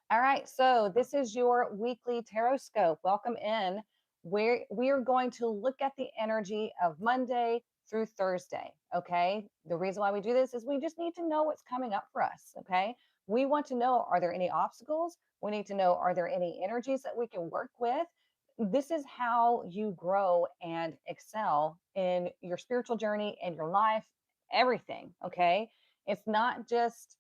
All right, so this is your weekly Tarotscope. Welcome in. Where we are going to look at the energy of Monday through Thursday. Okay. The reason why we do this is we just need to know what's coming up for us. Okay. We want to know, are there any obstacles? We need to know, are there any energies that we can work with? This is how you grow and excel in your spiritual journey and your life, everything. Okay. It's not just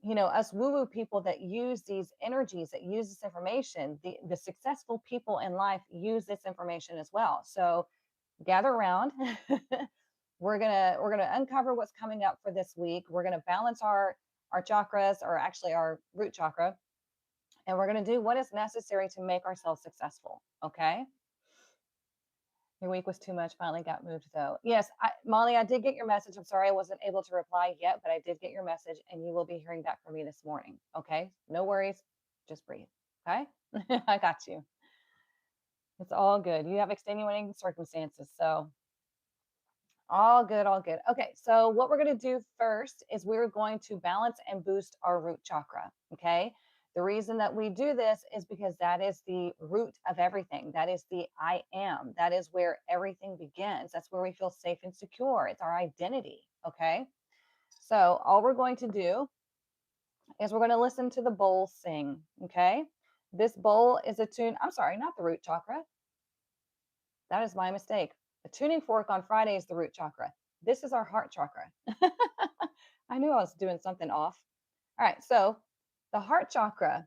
us woo woo people that use these energies, that use this information. The successful people in life use this information as well. So gather around. we're gonna uncover what's coming up for this week. We're gonna balance our chakras, or actually our root chakra, and we're gonna do what is necessary to make ourselves successful. Okay. Your week was too much. Finally got moved though. Yes, Molly, I did get your message. I'm sorry I wasn't able to reply yet, but I did get your message, and you will be hearing back from me this morning. Okay, no worries. Just breathe. Okay, I got you. It's all good. You have extenuating circumstances, so all good, all good. Okay, so what we're going to do first is we're going to balance and boost our root chakra. Okay. The reason that we do this is because that is the root of everything. That is the I am. That is where everything begins. That's where we feel safe and secure. It's our identity. Okay. So all we're going to do is we're going to listen to the bowl sing. Okay. This bowl is a tune. I'm sorry, not the root chakra. That is my mistake. The tuning fork on Friday is the root chakra. This is our heart chakra. I knew I was doing something off. All right. So the heart chakra,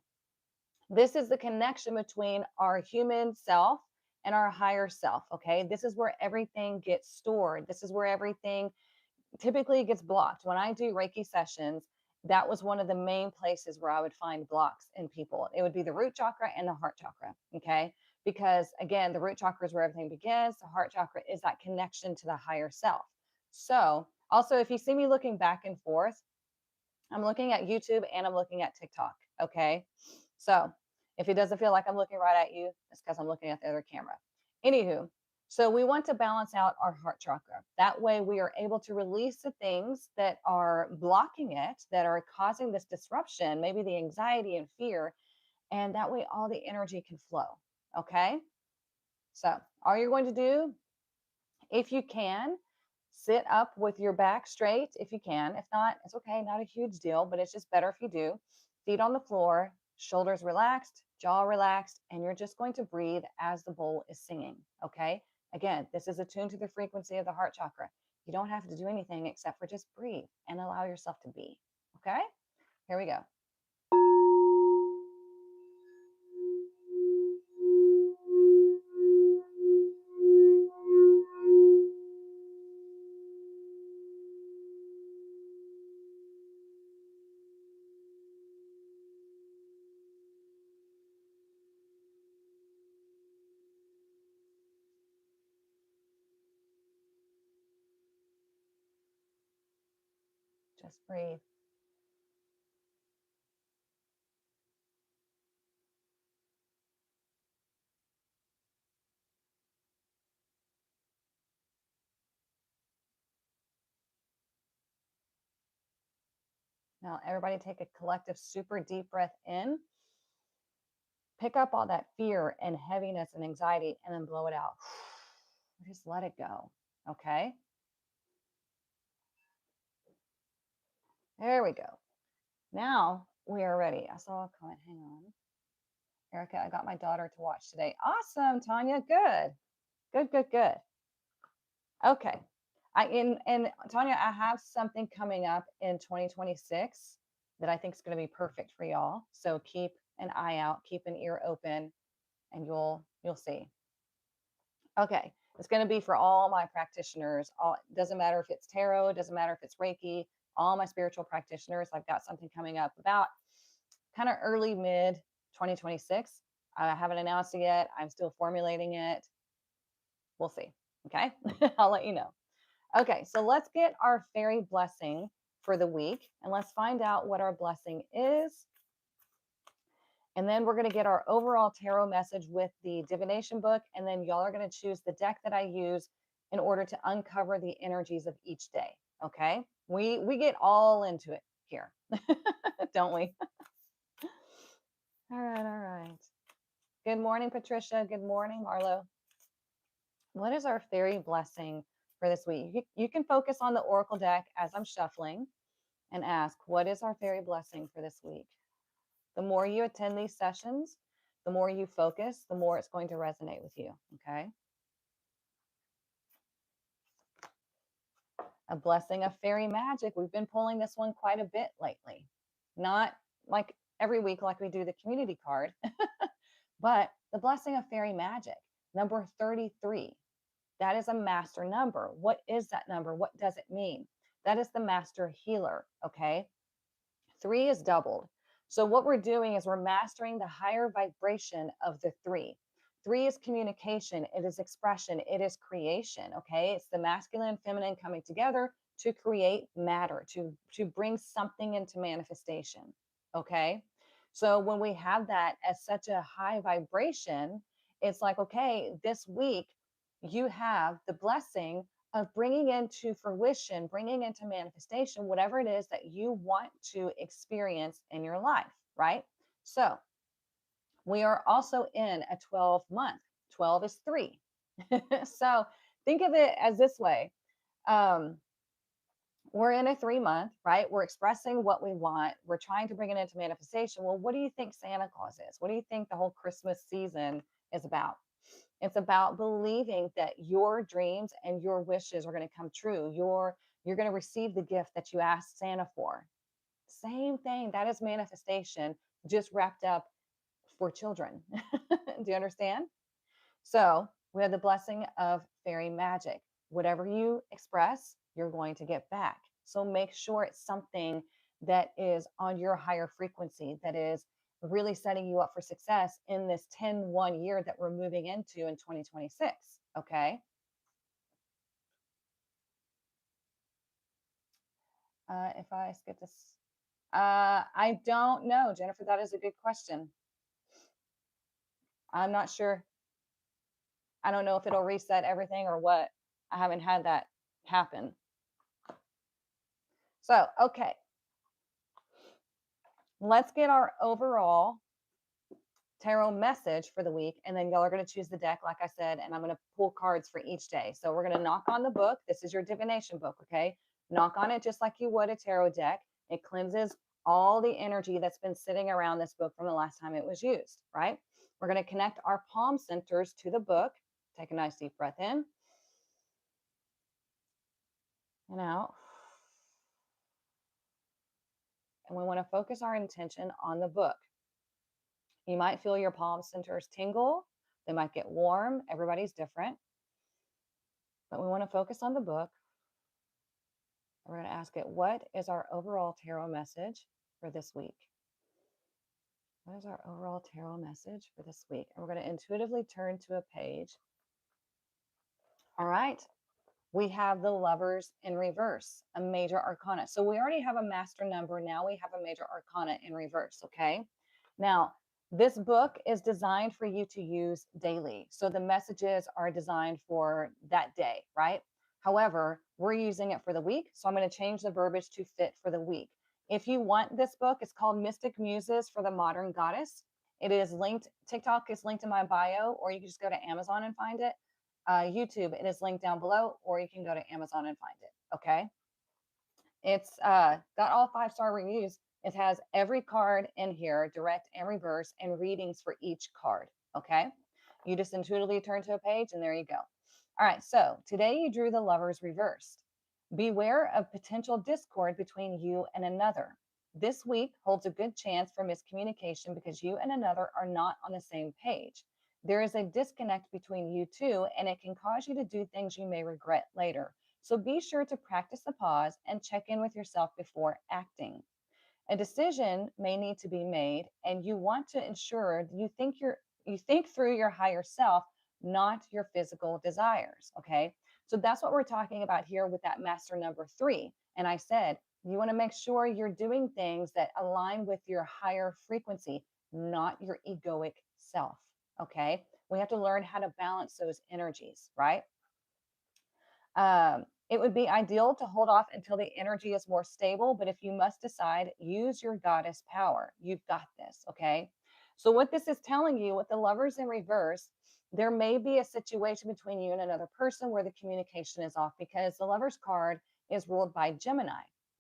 this is the connection between our human self and our higher self. Okay. This is where everything gets stored. This is where everything typically gets blocked. When I do Reiki sessions, that was one of the main places where I would find blocks in people. It would be the root chakra and the heart chakra. Okay. Because again, the root chakra is where everything begins. The heart chakra is that connection to the higher self. So, also, if you see me looking back and forth, I'm looking at YouTube and I'm looking at TikTok. Okay. So, if it doesn't feel like I'm looking right at you, it's because I'm looking at the other camera. Anywho, so we want to balance out our heart chakra. That way, we are able to release the things that are blocking it, that are causing this disruption, maybe the anxiety and fear. And that way, all the energy can flow. Okay. So, all you're going to do, if you can, sit up with your back straight if you can. If not, it's okay, not a huge deal, but it's just better if you do. Feet on the floor, shoulders relaxed, jaw relaxed, and you're just going to breathe as the bowl is singing. Okay. Again, this is attuned to the frequency of the heart chakra. You don't have to do anything except for just breathe and allow yourself to be. Okay. Here we go. Just breathe. Now, everybody take a collective, super deep breath in. Pick up all that fear and heaviness and anxiety and then blow it out. Just let it go. Okay. There we go. Now we are ready. I saw a comment. Hang on. Erica, I got my daughter to watch today. Awesome, Tanya. Good. Good, good, good. Okay. And Tanya, I have something coming up in 2026 that I think is going to be perfect for y'all. So keep an eye out, keep an ear open, and you'll see. Okay. It's going to be for all my practitioners. All doesn't matter if it's tarot, it doesn't matter if it's Reiki, all my spiritual practitioners. I've got something coming up about kind of early mid 2026. I haven't announced it yet. I'm still formulating it. We'll see. Okay. I'll let you know. Okay. So let's get our fairy blessing for the week and let's find out what our blessing is. And then we're going to get our overall tarot message with the divination book. And then y'all are going to choose the deck that I use in order to uncover the energies of each day. Okay. We get all into it here, don't we? All right, all right. Good morning, Patricia. Good morning, Marlo. What is our fairy blessing for this week? You can focus on the Oracle deck as I'm shuffling and ask, what is our fairy blessing for this week? The more you attend these sessions, the more you focus, the more it's going to resonate with you. Okay. A blessing of fairy magic. We've been pulling this one quite a bit lately. Not like every week, like we do the community card, but the blessing of fairy magic, number 33. That is a master number. What is that number? What does it mean? That is the master healer. Okay. 3 is doubled. So what we're doing is we're mastering the higher vibration of the 3. 3 is communication, it is expression, it is creation. Okay. It's the masculine and feminine coming together to create matter, to bring something into manifestation. Okay. So when we have that as such a high vibration, it's like, okay, this week you have the blessing of bringing into fruition, bringing into manifestation, whatever it is that you want to experience in your life, right? So we are also in a 12 month, 12 is 3. So think of it as this way. Um, we're in a 3 month, right? We're expressing what we want. We're trying to bring it into manifestation. Well, what do you think Santa Claus is? What do you think the whole Christmas season is about? It's about believing that your dreams and your wishes are going to come true. You're going to receive the gift that you asked Santa for. Same thing. That is manifestation just wrapped up for children. Do you understand? So we have the blessing of fairy magic. Whatever you express, you're going to get back. So make sure it's something that is on your higher frequency, that is really setting you up for success in this 10-1 year that we're moving into in 2026. Okay. If I skip this, I don't know, Jennifer. That is a good question. I'm not sure. I don't know if it'll reset everything or what. I haven't had that happen. So, okay. Let's get our overall tarot message for the week. And then y'all are going to choose the deck, like I said, and I'm going to pull cards for each day. So we're going to knock on the book. This is your divination book. Okay. Knock on it just like you would a tarot deck. It cleanses all the energy that's been sitting around this book from the last time it was used, right? We're going to connect our palm centers to the book. Take a nice deep breath in and out. And we want to focus our intention on the book. You might feel your palm centers tingle. They might get warm. Everybody's different. But we want to focus on the book. We're going to ask it, what is our overall tarot message for this week? What is our overall tarot message for this week? And we're going to intuitively turn to a page. All right. We have the Lovers in reverse, a major arcana. So we already have a master number. Now we have a major arcana in reverse. Okay. Now, this book is designed for you to use daily. So the messages are designed for that day, right? However, we're using it for the week. So I'm going to change the verbiage to fit for the week. If you want this book, it's called Mystic Muses for the Modern Goddess. It is linked, TikTok is linked in my bio, or you can just go to Amazon and find it. YouTube, it is linked down below, or you can go to Amazon and find it. Okay. It's got all 5-star reviews. It has every card in here, direct and reverse, and readings for each card. Okay. You just intuitively turn to a page and there you go. All right. So today you drew the Lovers reversed. Beware of potential discord between you and another. This week holds a good chance for miscommunication because you and another are not on the same page. There is a disconnect between you two, and it can cause you to do things you may regret later. So be sure to practice the pause and check in with yourself before acting. A decision may need to be made, and you want to ensure you think through your higher self, not your physical desires. Okay. So that's what we're talking about here with that master number 3. And I said, you want to make sure you're doing things that align with your higher frequency, not your egoic self. Okay. We have to learn how to balance those energies, right? It would be ideal to hold off until the energy is more stable, but if you must decide, use your goddess power. You've got this, okay? So what this is telling you with the Lovers in reverse, there may be a situation between you and another person where the communication is off, because the Lovers card is ruled by Gemini.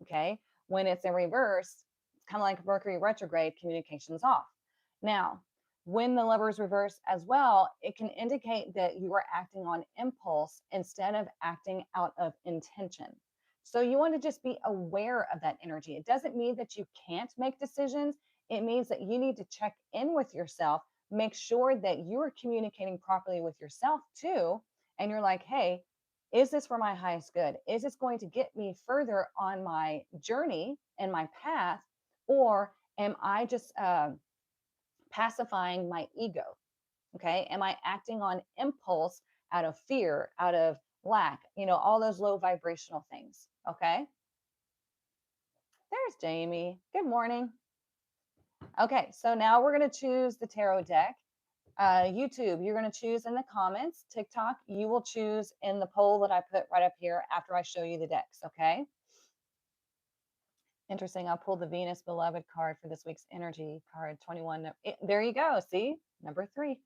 Okay. When it's in reverse, it's kind of like Mercury retrograde, communication's off. Now, when the Lovers reverse as well, it can indicate that you are acting on impulse instead of acting out of intention. So you want to just be aware of that energy. It doesn't mean that you can't make decisions. It means that you need to check in with yourself, make sure that you are communicating properly with yourself too. And you're like, hey, is this for my highest good? Is this going to get me further on my journey and my path? Or am I just pacifying my ego? Okay. Am I acting on impulse out of fear, out of lack, all those low vibrational things? Okay. There's Jamie. Good morning. Okay. So now we're going to choose the tarot deck. YouTube, you're going to choose in the comments. TikTok, you will choose in the poll that I put right up here after I show you the decks. Okay. Interesting. I'll pull the Venus Beloved card for this week's energy card 21. There you go. See, number 3.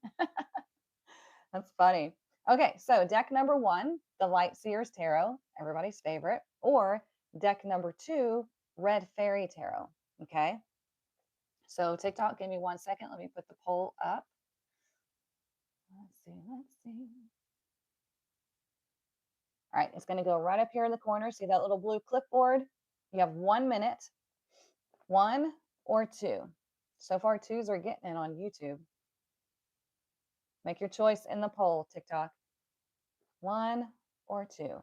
That's funny. Okay, so deck number 1, the Light Seers Tarot, everybody's favorite, or deck number 2, Red Fairy Tarot. Okay, so TikTok, give me 1 second. Let me put the poll up. Let's see. All right, it's going to go right up here in the corner. See that little blue clipboard? You have 1 minute, 1 or 2. So far, 2s are getting it on YouTube. Make your choice in the poll, TikTok. 1 or 2. Let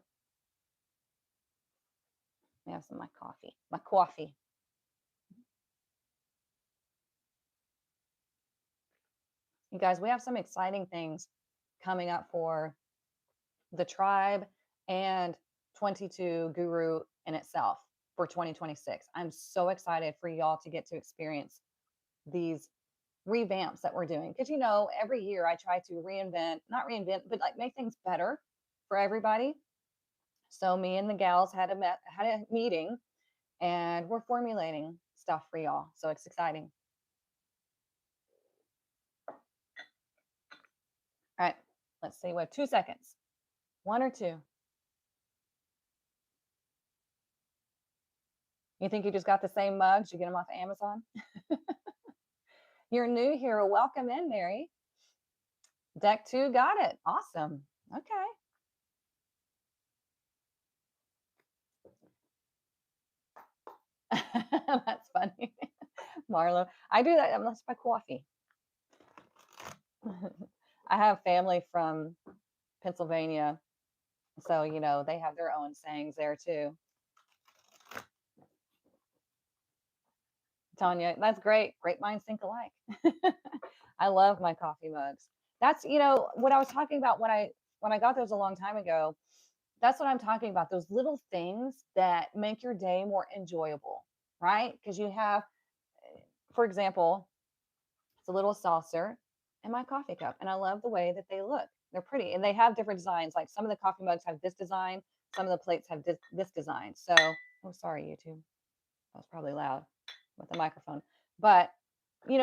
me have some of my coffee. You guys, we have some exciting things coming up for the tribe and 22 Guru in itself for 2026. I'm so excited for y'all to get to experience these revamps that we're doing. Because, every year I try to not reinvent, but like make things better for everybody. So me and the gals had a meeting, and we're formulating stuff for y'all. So it's exciting. All right, let's see. We have 2 seconds. 1 or 2. You think you just got the same mugs? You get them off Amazon? You're new here. Welcome in, Mary. Deck 2 got it. Awesome. Okay. That's funny. Marlo, I do that. That's my coffee. I have family from Pennsylvania. So, they have their own sayings there too. Tanya, that's great. Great minds think alike. I love my coffee mugs. That's, what I was talking about when I got those a long time ago. That's what I'm talking about. Those little things that make your day more enjoyable, right? Because you have, for example, it's a little saucer and my coffee cup. And I love the way that they look. They're pretty. And they have different designs. Like some of the coffee mugs have this design. Some of the plates have this design. So, oh, sorry, YouTube. That was probably loud with the microphone. But,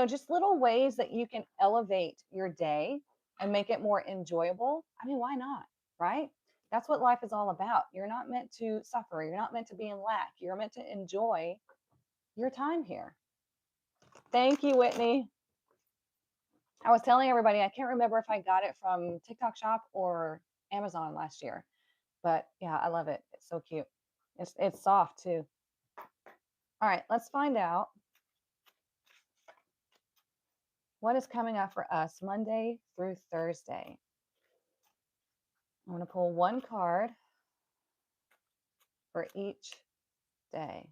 just little ways that you can elevate your day and make it more enjoyable. I mean, why not? Right? That's what life is all about. You're not meant to suffer. You're not meant to be in lack. You're meant to enjoy your time here. Thank you, Whitney. I was telling everybody, I can't remember if I got it from TikTok Shop or Amazon last year, but yeah, I love it. It's so cute. It's soft too. All right, let's find out what is coming up for us Monday through Thursday. I'm going to pull 1 card for each day.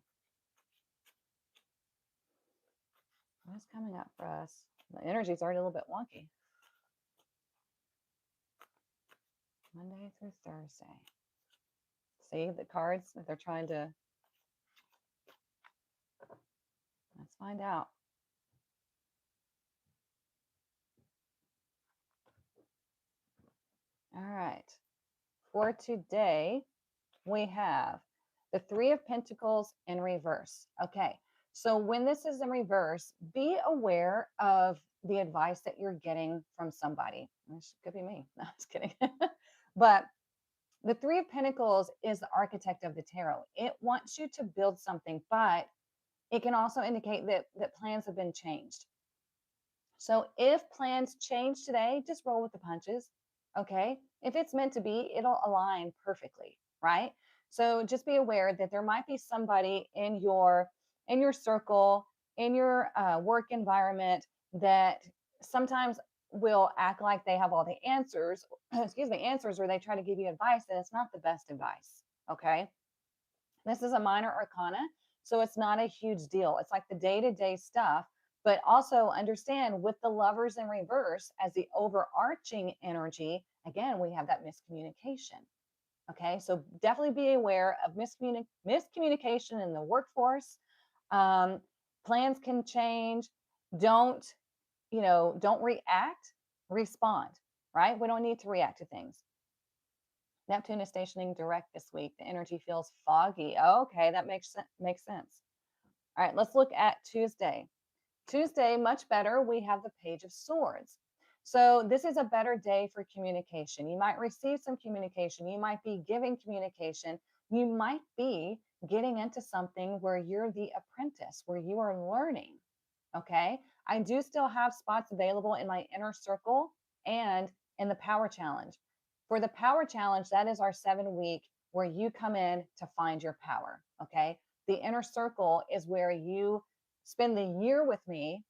What is coming up for us? The energy is already a little bit wonky. Monday through Thursday. See the cards that they're trying to. Let's find out. All right. For today, we have the 3 of Pentacles in reverse. Okay. So when this is in reverse, be aware of the advice that you're getting from somebody. Which could be me. No, just kidding. But the Three of Pentacles is the architect of the tarot. It wants you to build something, but it can also indicate that plans have been changed. So if plans change today, just roll with the punches. Okay. If it's meant to be, it'll align perfectly, right? So just be aware that there might be somebody in your circle, in your work environment that sometimes will act like they have all the answers, excuse me, answers, or they try to give you advice, and it's not the best advice. Okay. This is a minor arcana, so it's not a huge deal. It's like the day to day stuff, but also understand with the lovers in reverse as the overarching energy, again, we have that miscommunication. Okay, so definitely be aware of miscommunication in the workforce. Um, Plans can change. Don't, don't react, respond, right? We don't need to react to things. Neptune is stationing direct this week. The energy feels foggy. Okay, that makes sense. All right, let's look at Tuesday. Tuesday, much better. We have the Page of Swords. So this is a better day for communication. You might receive some communication. You might be giving communication. You might be getting into something where you're the apprentice, where you are learning. Okay. I do still have spots available in my inner circle and in the power challenge. For the power challenge, that is our 7 week where you come in to find your power. Okay. The inner circle is where you spend the year with me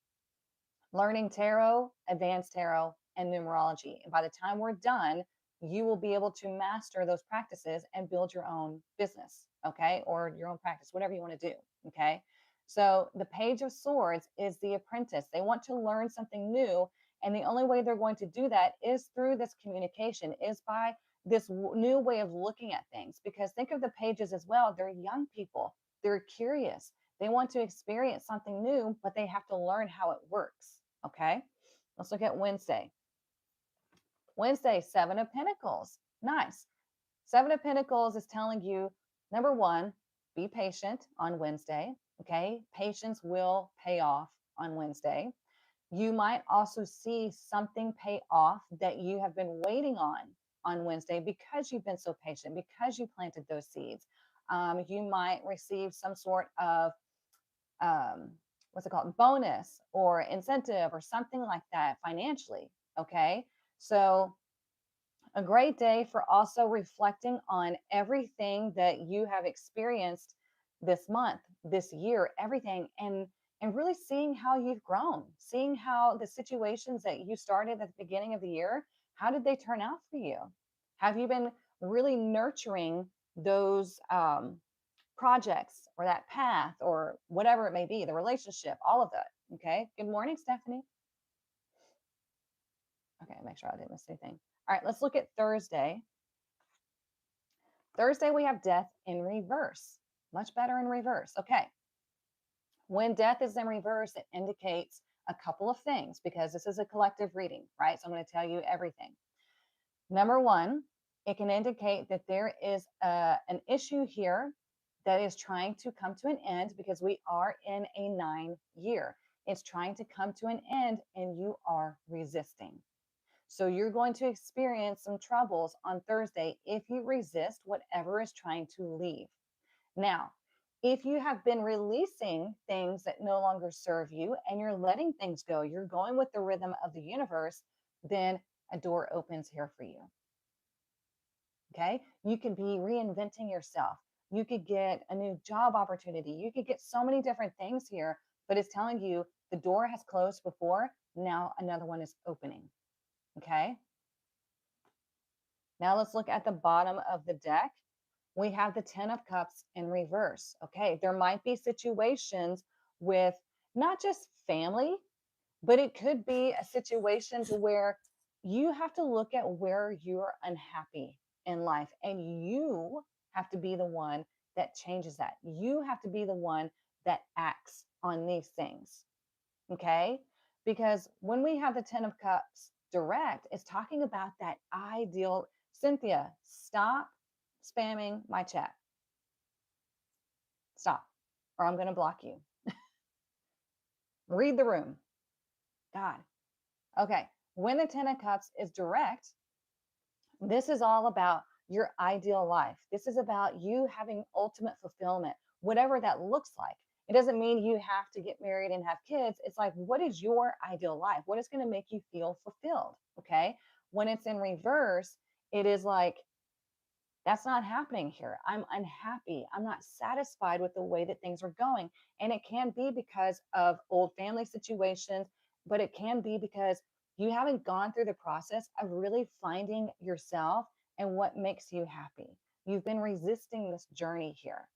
learning tarot, advanced tarot, and numerology. And by the time we're done, you will be able to master those practices and build your own business, okay? Or your own practice, whatever you want to do, okay? So the Page of Swords is the apprentice. They want to learn something new. And the only way they're going to do that is through this communication, is by this new way of looking at things. Because think of the pages as well. They're young people, they're curious. They want to experience something new, but they have to learn how it works. Okay. Let's look at Wednesday. Wednesday, Seven of Pentacles. Nice. Seven of Pentacles is telling you, number one, be patient on Wednesday. Okay. Patience will pay off on Wednesday. You might also see something pay off that you have been waiting on Wednesday because you've been so patient, because you planted those seeds. You might receive some sort of what's it called, bonus or incentive or something like that financially. Okay. So a great day for also reflecting on everything that you have experienced this month, this year, everything, and really seeing how you've grown, seeing how the situations that you started at the beginning of the year, how did they turn out for you? Have you been really nurturing those projects or that path or whatever it may be, the relationship, all of that? Okay. Good morning, Stephanie. Okay, make sure I didn't miss anything. All right, let's look at Thursday. Thursday, we have death in reverse. Much better in reverse. Okay. When death is in reverse, it indicates a couple of things because this is a collective reading, right? So I'm going to tell you everything. Number one, it can indicate that there is an issue here that is trying to come to an end because we are in a 9 year. It's trying to come to an end and you are resisting. So you're going to experience some troubles on Thursday if you resist whatever is trying to leave. Now, if you have been releasing things that no longer serve you and you're letting things go, you're going with the rhythm of the universe, then a door opens here for you. Okay. You could be reinventing yourself. You could get a new job opportunity. You could get so many different things here, but it's telling you the door has closed before. Now another one is opening. Okay. Now let's look at the bottom of the deck. We have the 10 of Cups in reverse. Okay. There might be situations with not just family, but it could be a situation to where you have to look at where you're unhappy in life and you have to be the one that changes that. You have to be the one that acts on these things. Okay. Because when we have the 10 of Cups direct, it's talking about that ideal. Cynthia, stop spamming my chat. Stop, or I'm going to block you. Read the room. God. Okay. When the Ten of Cups is direct, this is all about your ideal life. This is about you having ultimate fulfillment, whatever that looks like. It doesn't mean you have to get married and have kids. It's like, what is your ideal life? What is going to make you feel fulfilled? Okay. When it's in reverse, it is like, that's not happening here. I'm unhappy. I'm not satisfied with the way that things are going. And it can be because of old family situations, but it can be because you haven't gone through the process of really finding yourself and what makes you happy. You've been resisting this journey here.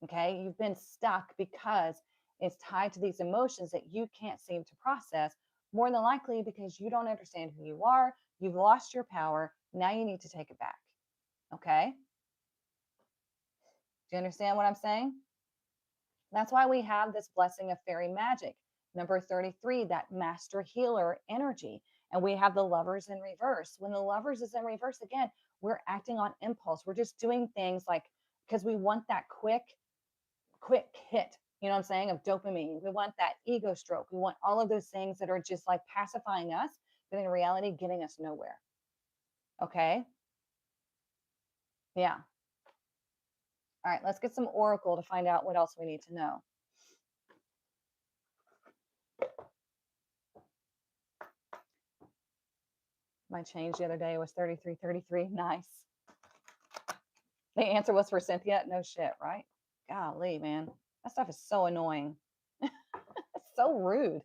Okay. You've been stuck because it's tied to these emotions that you can't seem to process, more than likely because you don't understand who you are. You've lost your power. Now you need to take it back. Okay. Do you understand what I'm saying? That's why we have this blessing of fairy magic. Number 33, that master healer energy. And we have the lovers in reverse. When the lovers is in reverse, again, we're acting on impulse. We're just doing things like, because we want that quick hit, you know what I'm saying, of dopamine. We want that ego stroke. We want all of those things that are just like pacifying us, but in reality, getting us nowhere. Okay. Yeah. All right, let's get some oracle to find out what else we need to know. My change the other day was 3333. Nice. The answer was for Cynthia. No shit, right? Golly, man. That stuff is so annoying. It's so rude.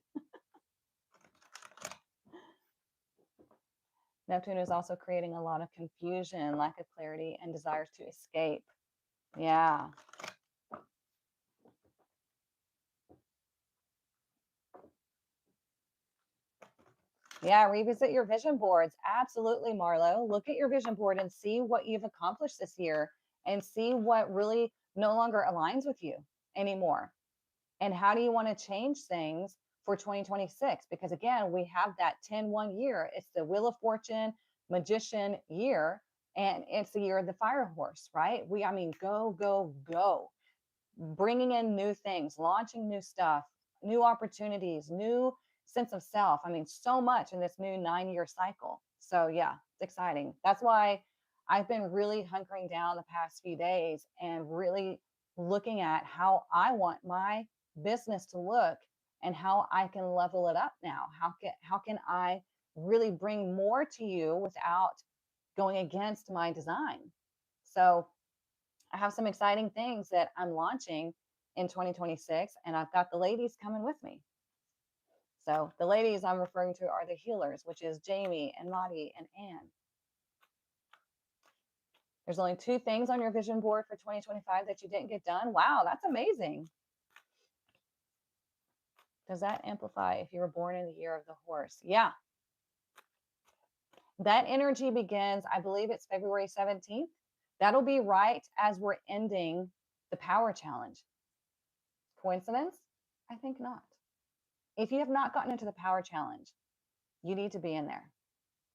Neptune is also creating a lot of confusion, lack of clarity, and desires to escape. Yeah. Yeah, revisit your vision boards. Absolutely, Marlo. Look at your vision board and see what you've accomplished this year and see what really no longer aligns with you anymore. And how do you want to change things for 2026? Because again, we have that 10-1 year. It's the Wheel of Fortune magician year, and it's the year of the fire horse, right? I mean, go, go, go. Bringing in new things, launching new stuff, new opportunities, new sense of self. I mean, so much in this new 9-year cycle. So, yeah, it's exciting. That's why I've been really hunkering down the past few days and really looking at how I want my business to look and how I can level it up now. How can I really bring more to you without going against my design? So, I have some exciting things that I'm launching in 2026, and I've got the ladies coming with me. So the ladies I'm referring to are the healers, which is Jamie and Lottie and Anne. There's only 2 things on your vision board for 2025 that you didn't get done. Wow, that's amazing. Does that amplify if you were born in the year of the horse? Yeah. That energy begins, I believe it's February 17th. That'll be right as we're ending the power challenge. Coincidence? I think not. If you have not gotten into the power challenge, you need to be in there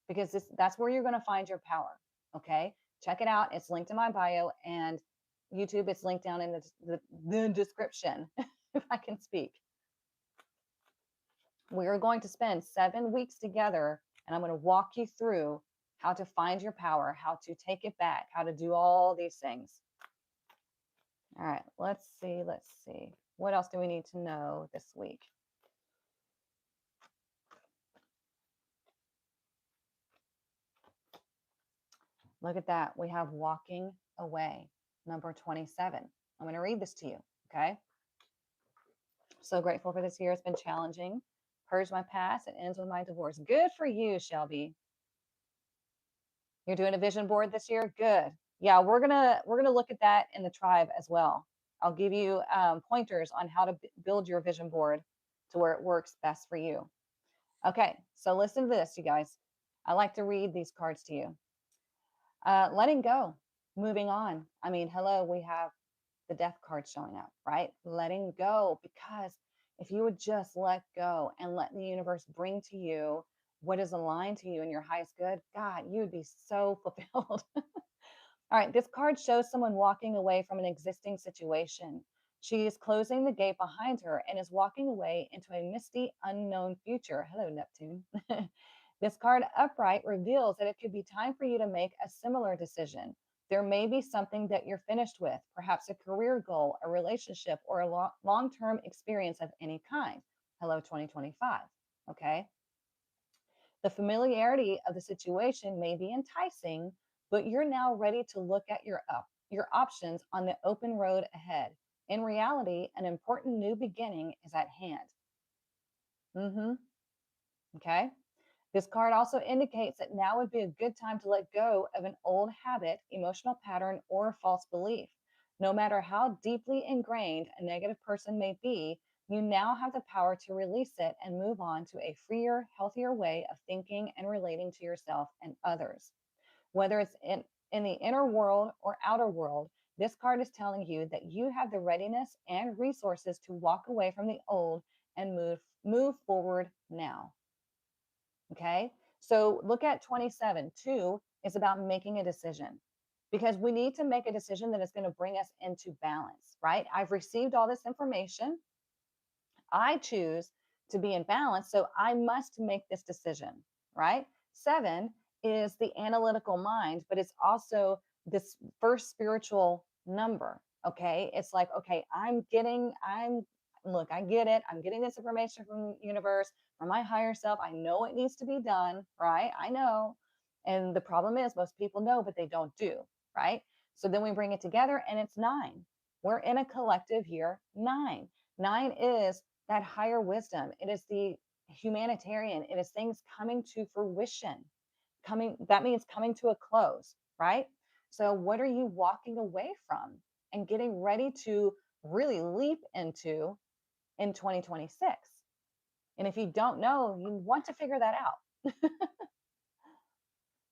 because that's where you're going to find your power. Okay. Check it out. It's linked in my bio, and YouTube, it's linked down in the description if I can speak. We are going to spend 7 weeks together, and I'm going to walk you through how to find your power, how to take it back, how to do all these things. All right, let's see. What else do we need to know this week? Look at that. We have walking away, number 27. I'm going to read this to you, okay? So grateful for this year. It's been challenging. Purge my past. It ends with my divorce. Good for you, Shelby. You're doing a vision board this year? Good. Yeah, we're gonna look at that in the tribe as well. I'll give you pointers on how to build your vision board to where it works best for you. Okay, so listen to this, you guys. I like to read these cards to you. Letting go, moving on. I mean, hello, we have the death card showing up, right? Letting go, because if you would just let go and let the universe bring to you what is aligned to you and your highest good, God, you would be so fulfilled. All right, this card shows someone walking away from an existing situation, She is closing the gate behind her and is walking away into a misty, unknown future. Hello, Neptune. This card upright reveals that it could be time for you to make a similar decision. There may be something that you're finished with, perhaps a career goal, a relationship, or a long term experience of any kind. Hello, 2025. Okay. The familiarity of the situation may be enticing, but you're now ready to look at your options on the open road ahead. In reality, an important new beginning is at hand. Okay. This card also indicates that now would be a good time to let go of an old habit, emotional pattern, or false belief. No matter how deeply ingrained a negative person may be, you now have the power to release it and move on to a freer, healthier way of thinking and relating to yourself and others. Whether it's in the inner world or outer world, this card is telling you that you have the readiness and resources to walk away from the old and move forward now. Okay. So look at 27. 2 is about making a decision because we need to make a decision that is going to bring us into balance, right? I've received all this information. I choose to be in balance. So I must make this decision, right? 7 is the analytical mind, but it's also this first spiritual number. Okay. It's like, okay, look, I get it. I'm getting this information from the universe, from my higher self. I know it needs to be done, right? I know. And the problem is most people know, but they don't do, right? So then we bring it together and it's 9. We're in a collective here, 9. 9 is that higher wisdom. It is the humanitarian. It is things coming to fruition. That means coming to a close, right? So what are you walking away from and getting ready to really leap into in 2026? And if you don't know, you want to figure that out.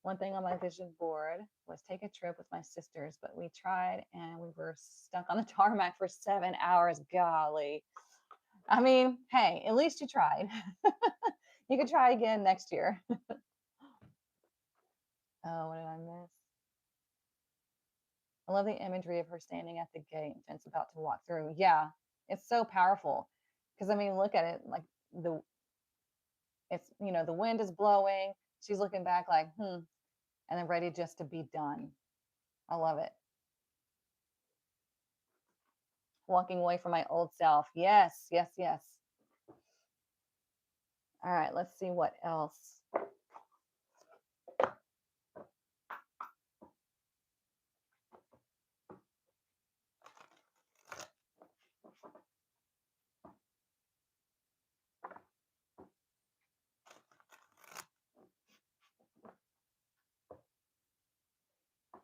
One thing on my vision board was take a trip with my sisters, but we tried and we were stuck on the tarmac for 7 hours. Golly. I mean, hey, at least you tried. You could try again next year. Oh, what did I miss? I love the imagery of her standing at the gate and it's about to walk through. Yeah, it's so powerful. Because I mean, look at it, like the wind is blowing. She's looking back like, and then ready just to be done. I love it. Walking away from my old self. Yes, yes, yes. All right, let's see what else.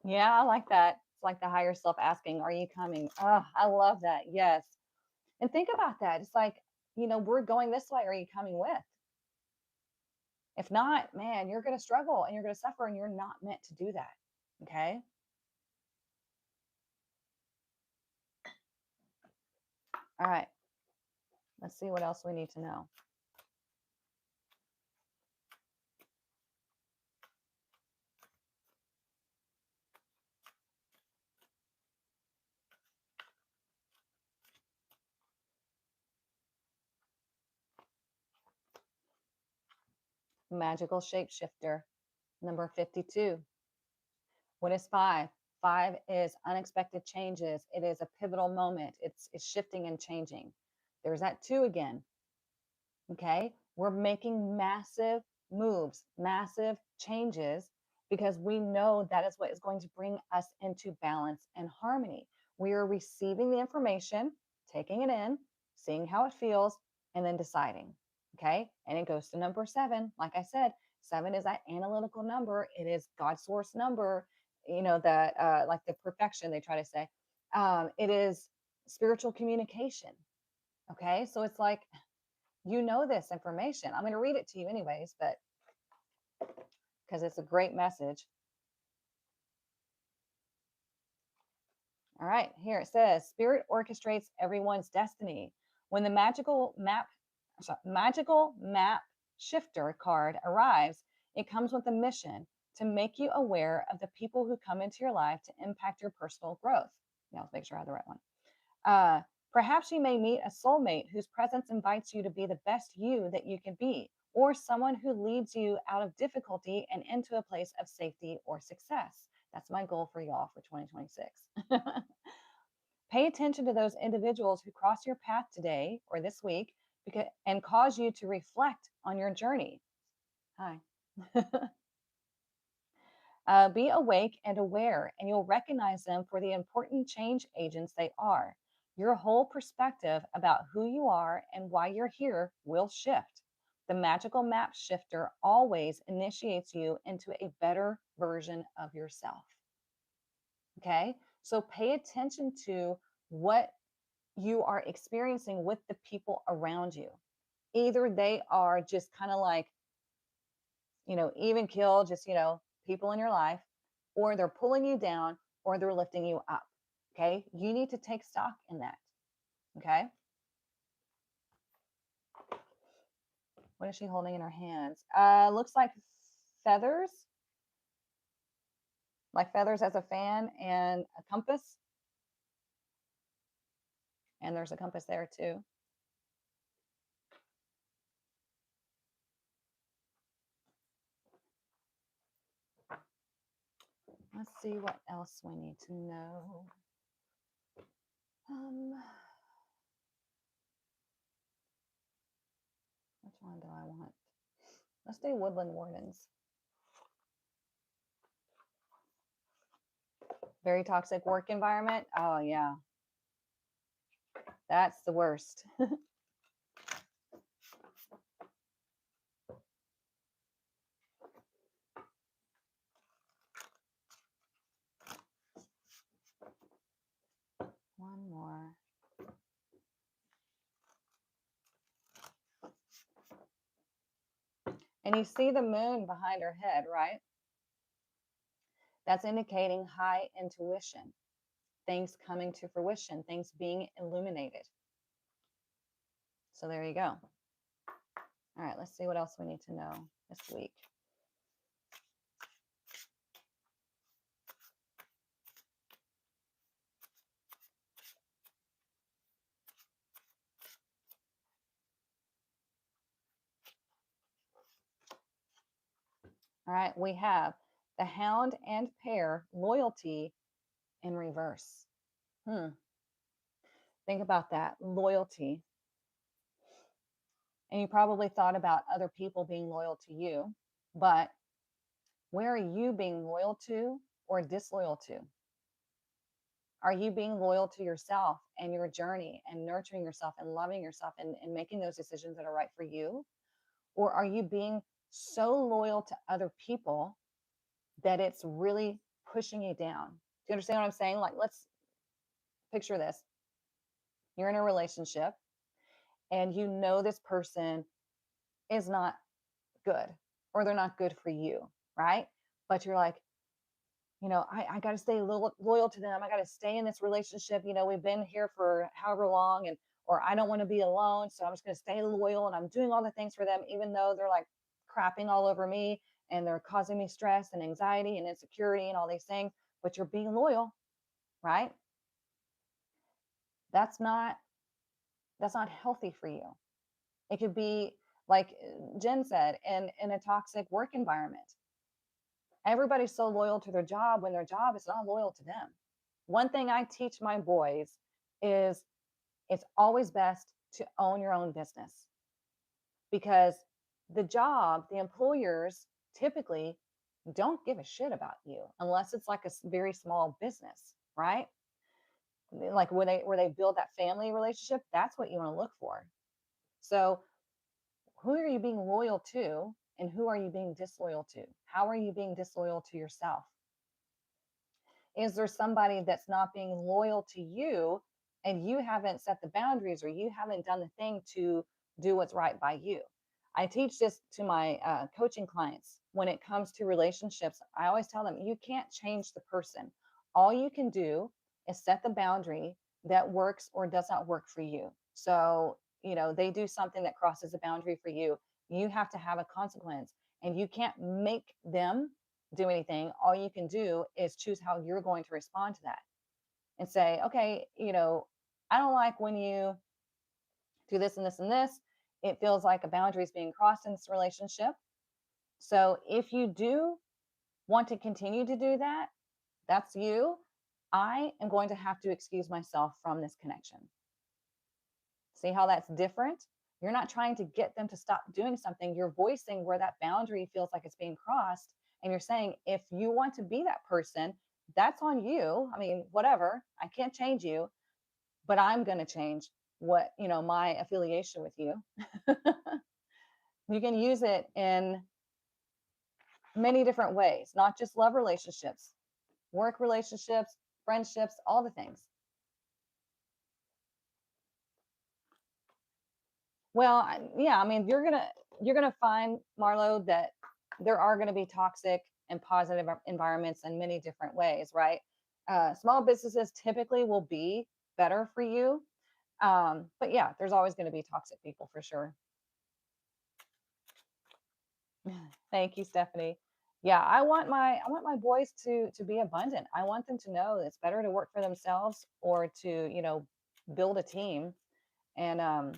Yeah, I like that. It's like the higher self asking, are you coming? Oh, I love that. Yes. And think about that. It's like, we're going this way. Are you coming with? If not, man, you're going to struggle and you're going to suffer and you're not meant to do that. Okay. All right. Let's see what else we need to know. Magical shapeshifter, number 52. What is 5? 5 is unexpected changes. It is a pivotal moment. It's shifting and changing. There's that 2 again. Okay. We're making massive moves, massive changes because we know that is what is going to bring us into balance and harmony. We are receiving the information, taking it in, seeing how it feels, and then deciding. Okay. And it goes to number 7. Like I said, 7 is that analytical number. It is God's source number, that like the perfection they try to say. It is spiritual communication. Okay. So it's like, this information. I'm going to read it to you anyways, but because it's a great message. All right, here it says, Spirit orchestrates everyone's destiny. When the magical map shifter card arrives, it comes with a mission to make you aware of the people who come into your life to impact your personal growth. Yeah, let's make sure I have the right one. Perhaps you may meet a soulmate whose presence invites you to be the best you that you can be, or someone who leads you out of difficulty and into a place of safety or success. That's my goal for y'all for 2026. Pay attention to those individuals who cross your path today or this week and cause you to reflect on your journey. Hi. Be awake and aware, and you'll recognize them for the important change agents they are. Your whole perspective about who you are and why you're here will shift. The magical map shifter always initiates you into a better version of yourself. Okay, so pay attention to what you are experiencing with the people around you. Either they are just kind of like, even kill, just, people in your life, or they're pulling you down, or they're lifting you up. Okay. You need to take stock in that. Okay. What is she holding in her hands? Looks feathers, like feathers as a fan, and a compass. And there's a compass there too. Let's see what else we need to know. Which one do I want? Let's do Woodland Wardens. Very toxic work environment. Oh, yeah. That's the worst. One more. And you see the moon behind her head, right? That's indicating high intuition, things coming to fruition, things being illuminated. So there you go. All right, let's see what else we need to know this week. All right, we have the Hound and Pair, loyalty in reverse. Think about that, loyalty. And you probably thought about other people being loyal to you, but where are you being loyal to or disloyal to? Are you being loyal to yourself and your journey and nurturing yourself and loving yourself and making those decisions that are right for you? Or are you being so loyal to other people that it's really pushing you down? Do you understand what I'm saying? Like, let's picture this. You're in a relationship and you know this person is not good or they're not good for you, right? But you're like, I got to stay loyal to them. I got to stay in this relationship. We've been here for however long, or I don't want to be alone. So I'm just going to stay loyal and I'm doing all the things for them, even though they're like crapping all over me and they're causing me stress and anxiety and insecurity and all these things, but you're being loyal, right? That's not healthy for you. It could be like Jen said, in a toxic work environment. Everybody's so loyal to their job when their job is not loyal to them. One thing I teach my boys is it's always best to own your own business, because the employers typically don't give a shit about you unless it's like a very small business, right? Like where they build that family relationship, that's what you want to look for. So who are you being loyal to and who are you being disloyal to? How are you being disloyal to yourself? Is there somebody that's not being loyal to you and you haven't set the boundaries or you haven't done the thing to do what's right by you? I teach this to my coaching clients. When it comes to relationships, I always tell them you can't change the person. All you can do is set the boundary that works or does not work for you. So, they do something that crosses a boundary for you. You have to have a consequence and you can't make them do anything. All you can do is choose how you're going to respond to that and say, okay, I don't like when you do this and this and this. It feels like a boundary is being crossed in this relationship. So if you do want to continue to do that, that's you. I am going to have to excuse myself from this connection. See how that's different? You're not trying to get them to stop doing something. You're voicing where that boundary feels like it's being crossed. And you're saying, if you want to be that person, that's on you. I mean, whatever. I can't change you, but I'm going to change my affiliation with you. You can use it in many different ways, not just love relationships, work relationships, friendships, all the things. Well, yeah, I mean, you're gonna find, Marlo, that there are going to be toxic and positive environments in many different ways, right? Small businesses typically will be better for you, but yeah, there's always going to be toxic people for sure. Thank you, Stephanie. Yeah, I want my boys to be abundant. I want them to know it's better to work for themselves or to, build a team, and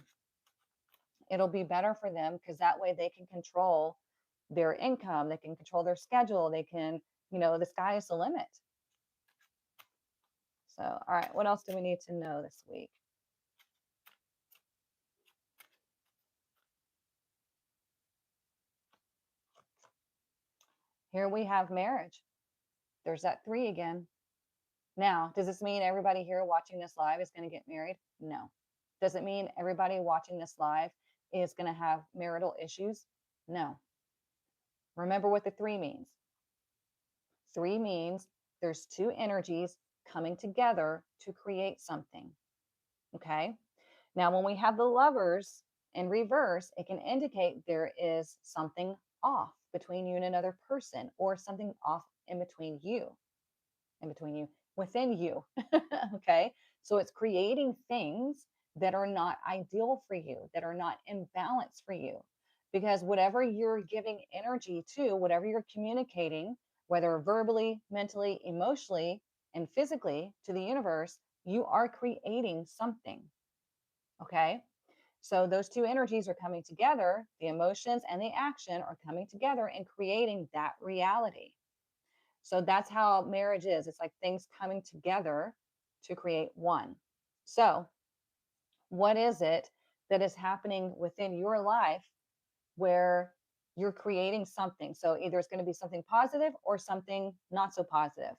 it'll be better for them because that way they can control their income, they can control their schedule, they can, the sky is the limit. So, all right, what else do we need to know this week? Here we have marriage. There's that 3 again. Now, does this mean everybody here watching this live is going to get married? No. Does it mean everybody watching this live is going to have marital issues? No. Remember what the 3 means. 3 means there's 2 energies coming together to create something. Okay. Now, when we have the lovers in reverse, it can indicate there is something off between you and another person, or something off in between you, within you. Okay. So it's creating things that are not ideal for you, that are not in balance for you. Because whatever you're giving energy to, whatever you're communicating, whether verbally, mentally, emotionally, and physically to the universe, you are creating something. Okay. So those 2 energies are coming together. The emotions and the action are coming together and creating that reality. So that's how marriage is. It's like things coming together to create one. So, what is it that is happening within your life where you're creating something? So, either it's going to be something positive or something not so positive.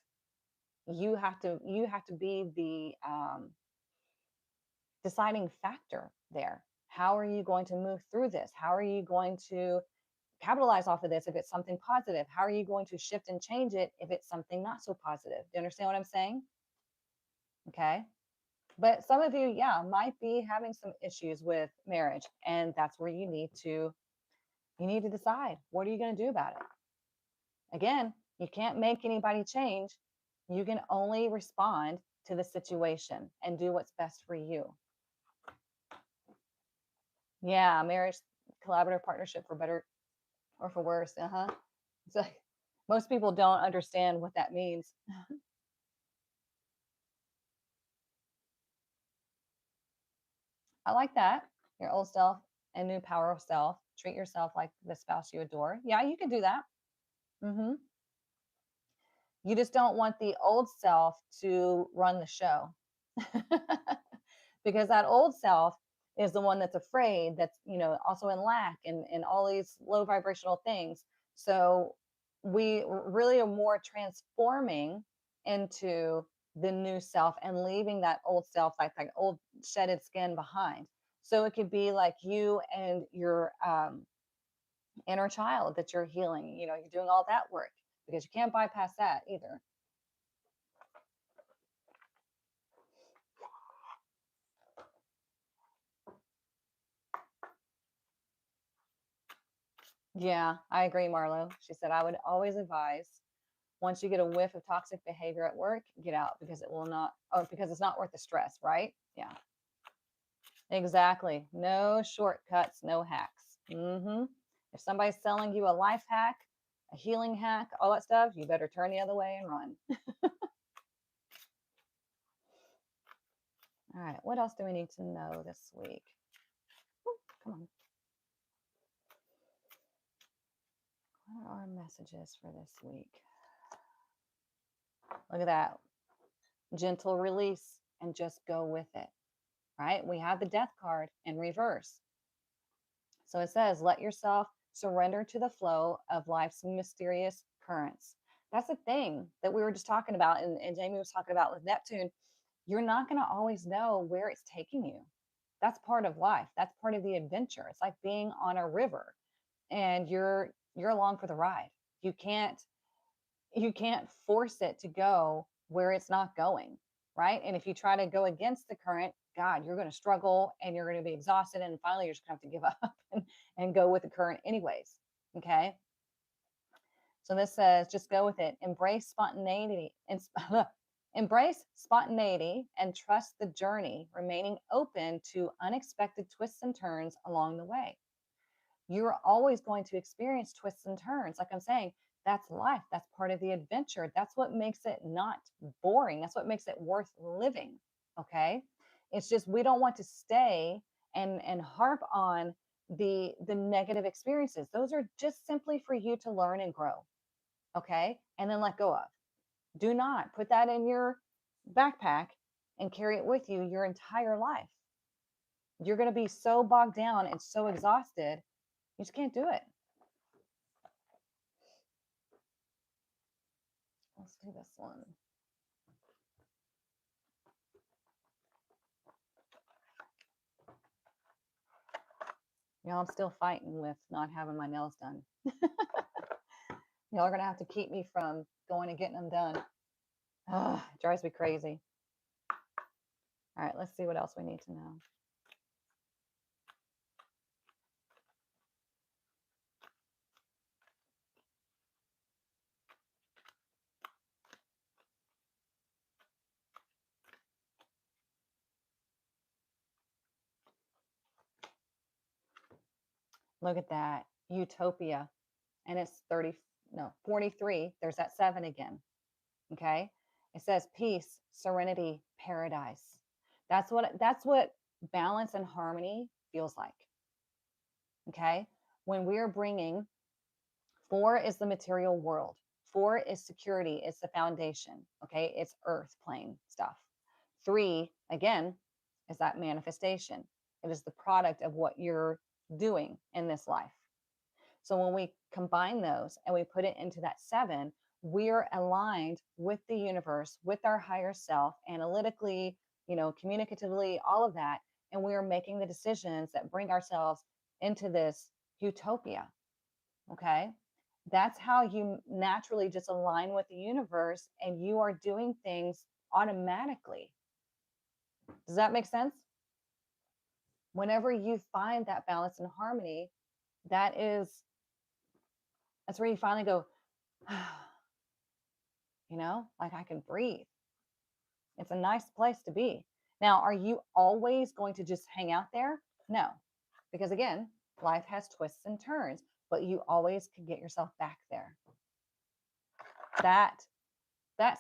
You have to be the deciding factor there. How are you going to move through this? How are you going to capitalize off of this if it's something positive? How are you going to shift and change it if it's something not so positive? Do you understand what I'm saying? Okay. But some of you, yeah, might be having some issues with marriage, and that's where you need to decide, what are you going to do about it? Again, you can't make anybody change. You can only respond to the situation and do what's best for you. Yeah, marriage, collaborative partnership, for better or for worse. It's like most people don't understand what that means. I like that. Your old self and new power of self. Treat yourself like the spouse you adore. Yeah, you can do that. Hmm. You just don't want the old self to run the show. Because that old self is the one that's afraid, that's, also in lack and all these low vibrational things. So we really are more transforming into the new self and leaving that old self, like that old shedded skin behind. So it could be like you and your inner child that you're healing. You're doing all that work because you can't bypass that either. Yeah, I agree, Marlo. She said, I would always advise, once you get a whiff of toxic behavior at work, get out, because because it's not worth the stress, right? Yeah, exactly. No shortcuts, no hacks. If somebody's selling you a life hack, a healing hack, all that stuff, you better turn the other way and run. All right, what else do we need to know this week? Ooh, come on. What are our messages for this week? Look at that. Gentle release and just go with it, right? We have the death card in reverse. So it says, let yourself surrender to the flow of life's mysterious currents. That's the thing that we were just talking about, and Jamie was talking about with Neptune. You're not going to always know where it's taking you. That's part of life. That's part of the adventure. It's like being on a river and you're along for the ride. You can't force it to go where it's not going, right? And if you try to go against the current, God, you're going to struggle and you're going to be exhausted. And finally, you're just going to have to give up and go with the current, anyways. Okay. So this says, just go with it. Embrace spontaneity and embrace spontaneity and trust the journey, remaining open to unexpected twists and turns along the way. You're always going to experience twists and turns. Like I'm saying, that's life. That's part of the adventure. That's what makes it not boring. That's what makes it worth living. Okay. It's just we don't want to stay and harp on the negative experiences. Those are just simply for you to learn and grow. Okay. And then let go of. Do not put that in your backpack and carry it with you your entire life. You're going to be so bogged down and so exhausted, you just can't do it. Let's do this one. Y'all, I'm still fighting with not having my nails done. Y'all are going to have to keep me from going and getting them done. It drives me crazy. All right, let's see what else we need to know. Look at that. Utopia. And it's 43. There's that 7 again. Okay. It says peace, serenity, paradise. That's what balance and harmony feels like. Okay. When we're bringing 4 is the material world. 4 is security. It's the foundation. Okay. It's earth plane stuff. 3, again, is that manifestation. It is the product of what you're doing in this life. So when we combine those and we put it into that 7, we're aligned with the universe, with our higher self, analytically, communicatively, all of that. And we are making the decisions that bring ourselves into this utopia. Okay. That's how you naturally just align with the universe and you are doing things automatically. Does that make sense? Whenever you find that balance and harmony, that's where you finally go, like I can breathe. It's a nice place to be. Now, are you always going to just hang out there? No, because again, life has twists and turns, but you always can get yourself back there. That's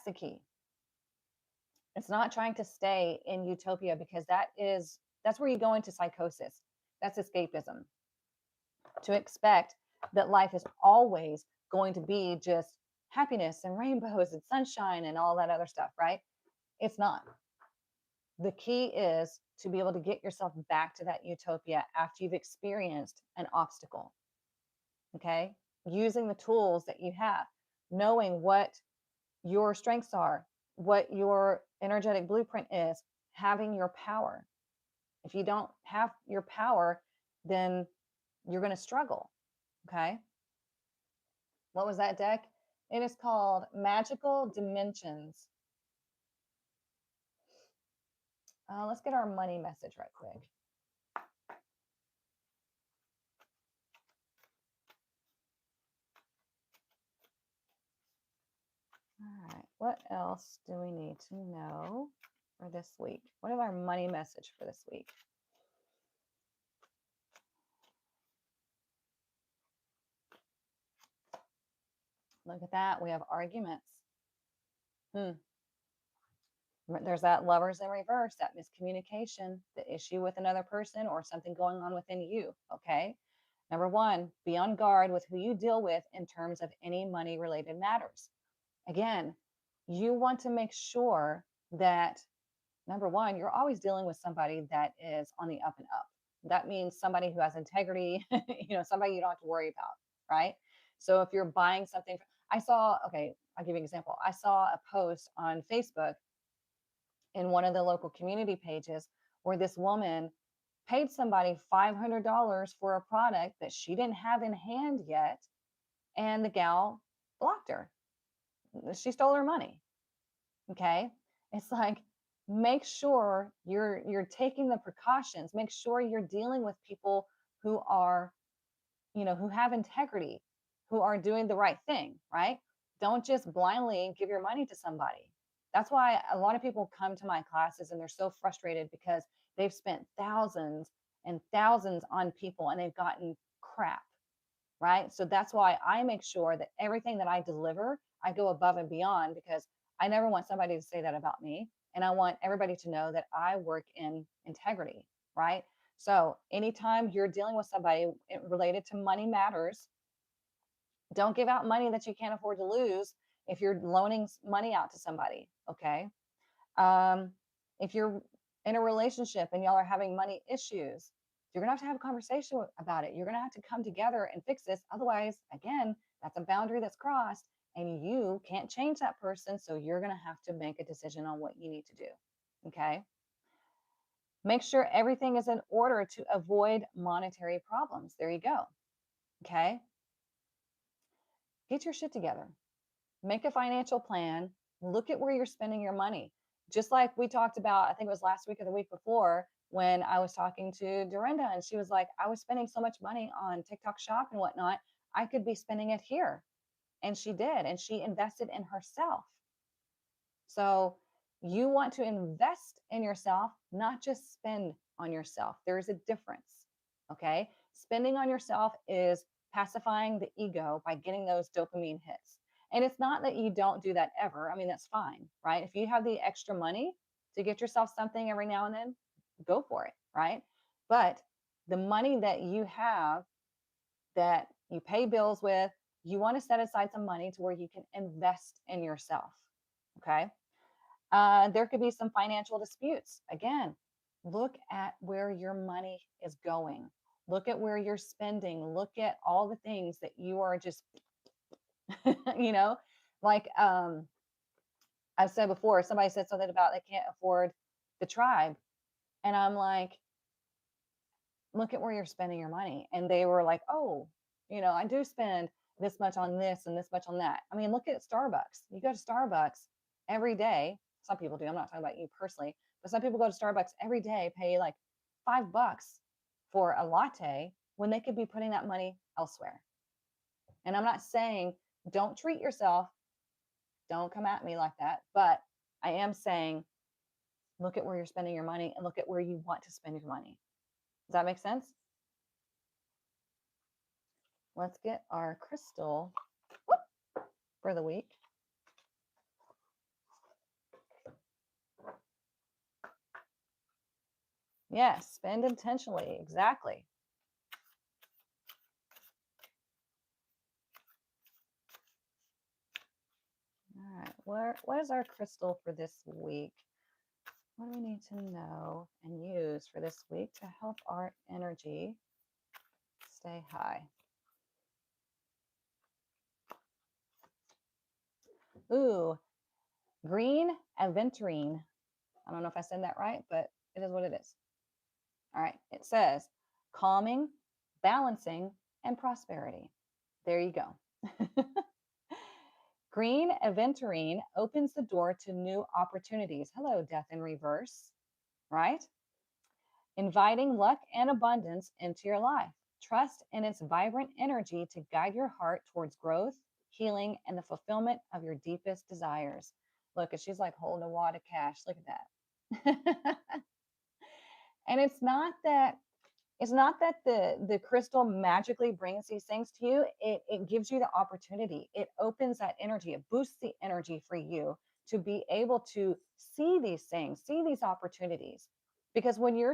the key. It's not trying to stay in utopia because that's where you go into psychosis. That's escapism. To expect that life is always going to be just happiness and rainbows and sunshine and all that other stuff, right? It's not. The key is to be able to get yourself back to that utopia after you've experienced an obstacle. Okay? Using the tools that you have, knowing what your strengths are, what your energetic blueprint is, having your power. If you don't have your power, then you're going to struggle. Okay? What was that deck? It is called Magical Dimensions. Let's get our money message right quick. All right, what else do we need to know for this week? What is our money message for this week? Look at that. We have arguments. There's that lovers in reverse, that miscommunication, the issue with another person or something going on within you. Okay. Number one, be on guard with who you deal with in terms of any money related matters. Again, you want to make sure that number one, you're always dealing with somebody that is on the up and up. That means somebody who has integrity, somebody you don't have to worry about, right? So if you're buying something, okay, I'll give you an example. I saw a post on Facebook in one of the local community pages where this woman paid somebody $500 for a product that she didn't have in hand yet, and the gal blocked her. She stole her money. Okay. It's like, make sure you're taking the precautions, make sure you're dealing with people who are, who have integrity, who are doing the right thing, right? Don't just blindly give your money to somebody. That's why a lot of people come to my classes and they're so frustrated because they've spent thousands and thousands on people and they've gotten crap, right? So that's why I make sure that everything that I deliver, I go above and beyond, because I never want somebody to say that about me. And I want everybody to know that I work in integrity, right? So anytime you're dealing with somebody related to money matters, don't give out money that you can't afford to lose if you're loaning money out to somebody, okay? Um, if you're in a relationship and y'all are having money issues, you're going to have a conversation about it. You're going to have to come together and fix this. Otherwise, again, that's a boundary that's crossed and you can't change that person. So you're going to have to make a decision on what you need to do. Okay. Make sure everything is in order to avoid monetary problems. There you go. Okay. Get your shit together. Make a financial plan. Look at where you're spending your money. Just like we talked about, I think it was last week or the week before, when I was talking to Dorinda and she was like, I was spending so much money on TikTok shop and whatnot. I could be spending it here. And she did. And she invested in herself. So you want to invest in yourself, not just spend on yourself. There is a difference. Okay. Spending on yourself is pacifying the ego by getting those dopamine hits. And it's not that you don't do that ever. I mean, that's fine, right? If you have the extra money to get yourself something every now and then, go for it, right? But the money that you have that you pay bills with, you want to set aside some money to where you can invest in yourself. Okay. There could be some financial disputes. Again, look at where your money is going. Look at where you're spending. Look at all the things that you are just, you know, like I've said before, somebody said something about they can't afford the tribe. And I'm like, look at where you're spending your money. And they were like, oh, I do spend this much on this and this much on that. I mean, look at Starbucks. You go to Starbucks every day. Some people do. I'm not talking about you personally, but some people go to Starbucks every day, pay like $5 for a latte when they could be putting that money elsewhere. And I'm not saying don't treat yourself. Don't come at me like that. But I am saying look at where you're spending your money and look at where you want to spend your money. Does that make sense? Let's get our crystal for the week. Yes, spend intentionally. Exactly. All right. What is our crystal for this week? What do we need to know and use for this week to help our energy stay high? Ooh, green aventurine. I don't know if I said that right, but it is what it is. All right. It says calming, balancing, and prosperity. There you go. Green aventurine opens the door to new opportunities. Hello, death in reverse, right? Inviting luck and abundance into your life. Trust in its vibrant energy to guide your heart towards growth, healing, and the fulfillment of your deepest desires. Look, and she's like holding a wad of cash. Look at that. And it's not that the crystal magically brings these things to you. It gives you the opportunity. It opens that energy. It boosts the energy for you to be able to see these things, see these opportunities. Because when you're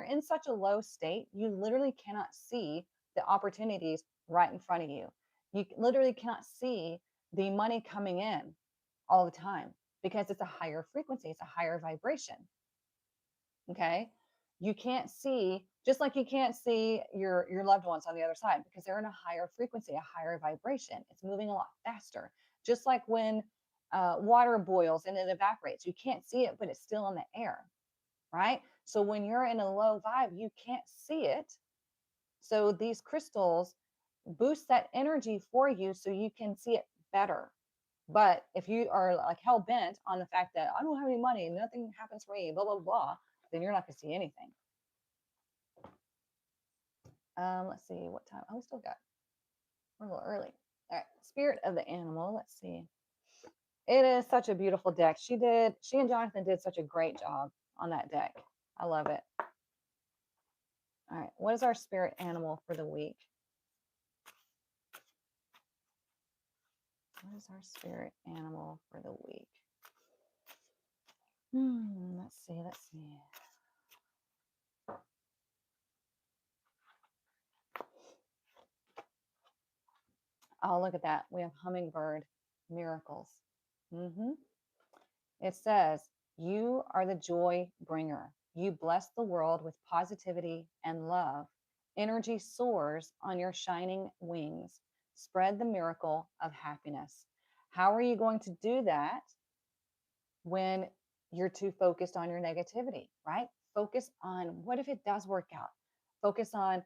in such a low state, you literally cannot see the opportunities right in front of you. You literally cannot see the money coming in all the time because it's a higher frequency, it's a higher vibration. Okay. You can't see, just like you can't see your loved ones on the other side because they're in a higher frequency, a higher vibration. It's moving a lot faster. Just like when water boils and it evaporates, you can't see it, but it's still in the air, right? So when you're in a low vibe, you can't see it. So these crystals boost that energy for you so you can see it better. But if you are like hell bent on the fact that I don't have any money, nothing happens for me, blah, blah, blah, then you're not going to see anything. Let's see what time. Oh, we still got, we're a little early. All right. Spirit of the animal. Let's see. It is such a beautiful deck. She and Jonathan did such a great job on that deck. I love it. All right. What is our spirit animal for the week? What is our spirit animal for the week? Let's see. Oh, look at that. We have hummingbird miracles. It says, you are the joy bringer. You bless the world with positivity and love. Energy soars on your shining wings. Spread the miracle of happiness. How are you going to do that when you're too focused on your negativity, right? Focus on what if it does work out? Focus on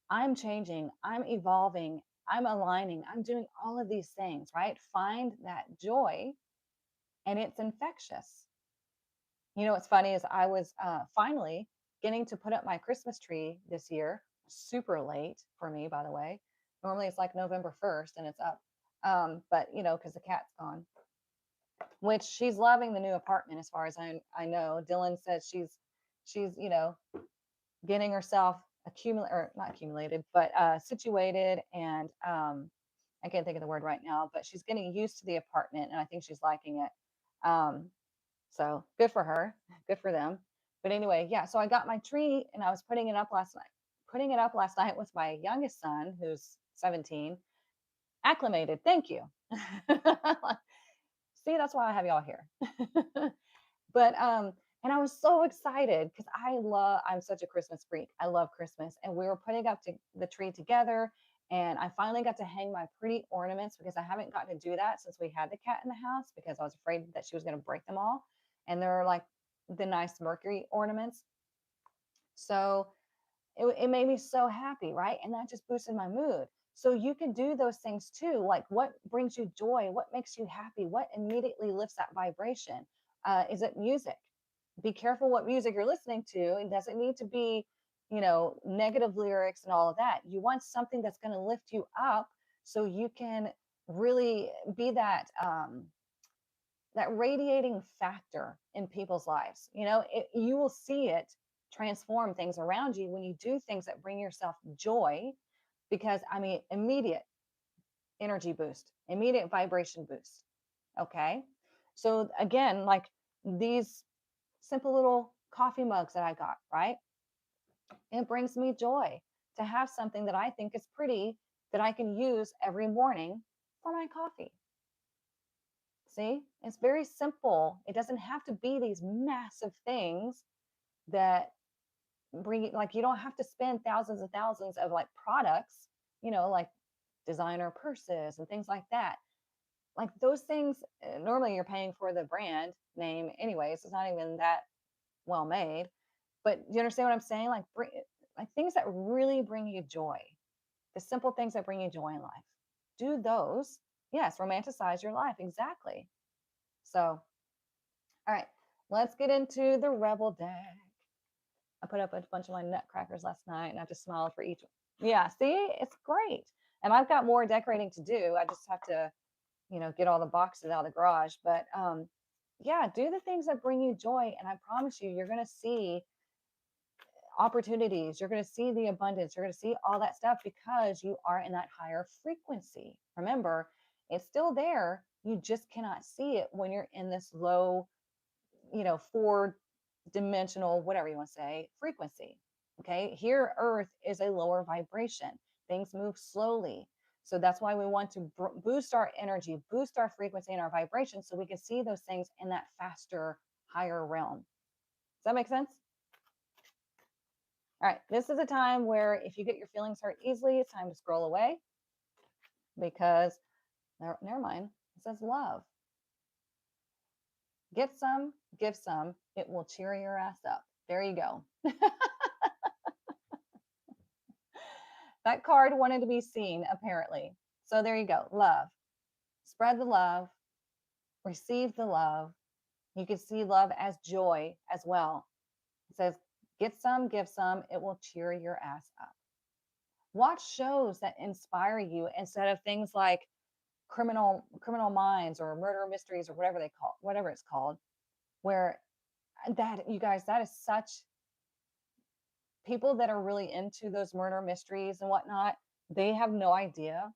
I'm changing, I'm evolving, I'm aligning, I'm doing all of these things, right? Find that joy, and it's infectious. You know, what's funny is I was finally getting to put up my Christmas tree this year. Super late for me, by the way. Normally it's like November 1st and it's up. But you know, because the cat's gone, which she's loving the new apartment as far as I know. Dylan says she's you know, getting herself not accumulated, but situated, and I can't think of the word right now, but she's getting used to the apartment and I think she's liking it. So good for her, good for them. But anyway, yeah, so I got my tree and I was putting it up last night. Putting it up last night with my youngest son, who's 17, acclimated. Thank you. See, that's why I have y'all here. But and I was so excited because I'm such a Christmas freak. I love Christmas. And we were putting up the tree together. And I finally got to hang my pretty ornaments because I haven't gotten to do that since we had the cat in the house because I was afraid that she was going to break them all. And they're like the nice Mercury ornaments. So it made me so happy, right? And that just boosted my mood. So you can do those things too. Like what brings you joy? What makes you happy? What immediately lifts that vibration? Is it music? Be careful what music you're listening to. It doesn't need to be, you know, negative lyrics and all of that. You want something that's going to lift you up so you can really be that radiating factor in people's lives. You know, you will see it transform things around you when you do things that bring yourself joy, because I mean, immediate energy boost, immediate vibration boost. Okay. So again, like these simple little coffee mugs that I got, right? It brings me joy to have something that I think is pretty that I can use every morning for my coffee. See, it's very simple. It doesn't have to be these massive things that bring, like, you don't have to spend thousands and thousands of like products, you know, like designer purses and things like that. Like those things, normally you're paying for the brand name anyways. It's not even that well made. But you understand what I'm saying? Like things that really bring you joy, the simple things that bring you joy in life. Do those. Yes, romanticize your life. Exactly. So, all right, let's get into the Rebel deck. I put up a bunch of my nutcrackers last night and I just smiled for each one. Yeah, see, it's great. And I've got more decorating to do. I just have to, you know, get all the boxes out of the garage. But yeah, do the things that bring you joy. And I promise you, you're going to see opportunities. You're going to see the abundance. You're going to see all that stuff because you are in that higher frequency. Remember, it's still there. You just cannot see it when you're in this low, 4-dimensional, whatever you want to say, frequency. Okay. Here, Earth is a lower vibration. Things move slowly. So that's why we want to boost our energy, boost our frequency and our vibration so we can see those things in that faster, higher realm. Does that make sense? All right. This is a time where if you get your feelings hurt easily, it's time to scroll away because, never mind, it says love. Get some, give some. It will cheer your ass up. There you go. That card wanted to be seen, apparently. So there you go. Love. Spread the love. Receive the love. You can see love as joy as well. It says, get some, give some. It will cheer your ass up. Watch shows that inspire you instead of things like criminal minds or murder mysteries or whatever it's called, where that, you guys, that is such, people that are really into those murder mysteries and whatnot, they have no idea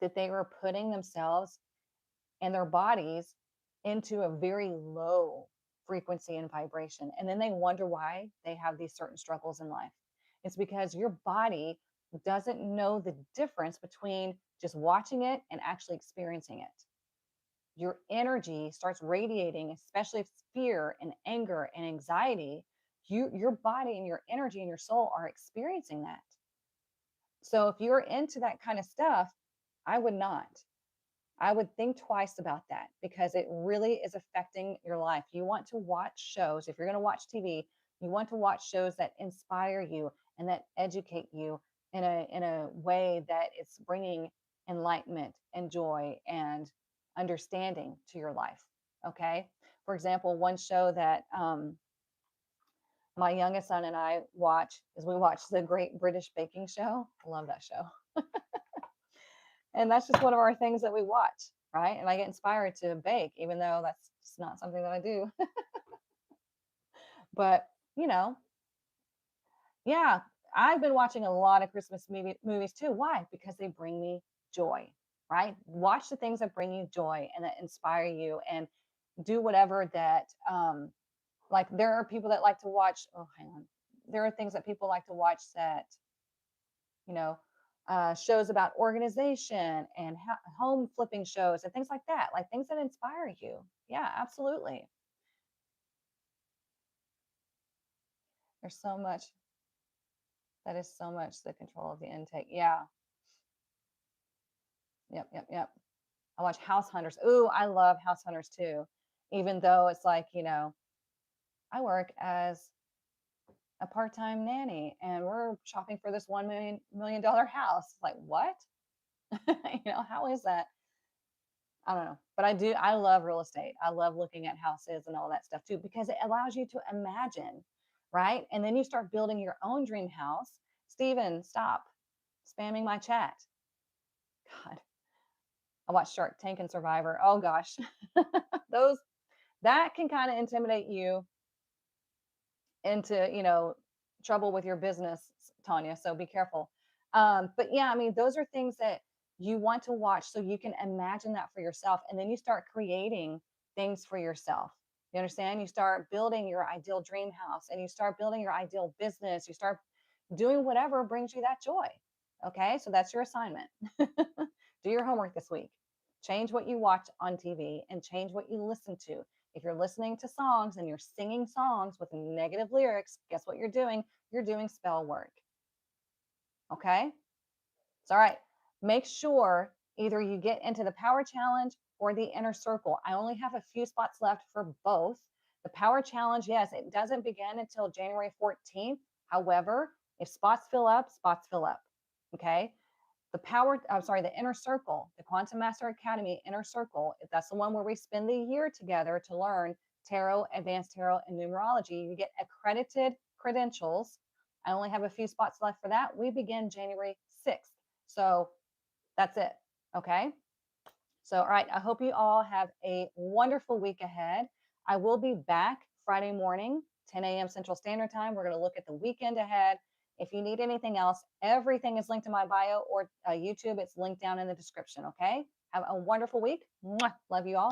that they were putting themselves and their bodies into a very low frequency and vibration. And then they wonder why they have these certain struggles in life. It's because your body doesn't know the difference between just watching it and actually experiencing it. Your energy starts radiating, especially if it's fear and anger and anxiety. Your body and your energy and your soul are experiencing that. So if you're into that kind of stuff, I would not. I would think twice about that because it really is affecting your life. You want to watch shows. If you're going to watch TV, you want to watch shows that inspire you and that educate you in a way that it's bringing enlightenment and joy and understanding to your life. Okay. For example, one show that my youngest son and I watch is we watch the Great British Baking Show. I love that show. And that's just one of our things that we watch, right? And I get inspired to bake, even though that's just not something that I do. But, yeah, I've been watching a lot of Christmas movies too. Why? Because they bring me joy, right? Watch the things that bring you joy and that inspire you, and do whatever that, like there are people that like to watch, oh, hang on. There are things that people like to watch that, you know, shows about organization and home flipping shows and things like that, like things that inspire you. Yeah, absolutely. There's so much. That is so much the control of the intake. Yeah. Yep. Yep. Yep. I watch House Hunters. Ooh, I love House Hunters too. Even though it's like, I work as a part-time nanny and we're shopping for this $1 million house. Like, what? How is that? I don't know, but I love real estate. I love looking at houses and all that stuff too, because it allows you to imagine, right? And then you start building your own dream house. Steven, stop spamming my chat. God, I watched Shark Tank and Survivor. Oh gosh, that can kind of intimidate you into, trouble with your business, Tanya. So be careful. But yeah, I mean, those are things that you want to watch so you can imagine that for yourself. And then you start creating things for yourself. You understand? You start building your ideal dream house and you start building your ideal business. You start doing whatever brings you that joy. Okay. So that's your assignment. Do your homework this week. Change what you watch on TV and change what you listen to. If you're listening to songs and you're singing songs with negative lyrics, guess what you're doing? You're doing spell work. Okay? It's all right. Make sure either you get into the power challenge or the inner circle. I only have a few spots left for both. The power challenge, yes, it doesn't begin until January 14th. However, if spots fill up, spots fill up. Okay? The inner circle, the Quantum Master Academy inner circle, if that's the one where we spend the year together to learn tarot, advanced tarot, and numerology, you get accredited credentials. I only have a few spots left for that. We begin January 6th. So that's it. Okay. So, all right. I hope you all have a wonderful week ahead. I will be back Friday morning, 10 a.m. Central Standard Time. We're going to look at the weekend ahead. If you need anything else, everything is linked in my bio or YouTube. It's linked down in the description. Okay. Have a wonderful week. Mwah. Love you all.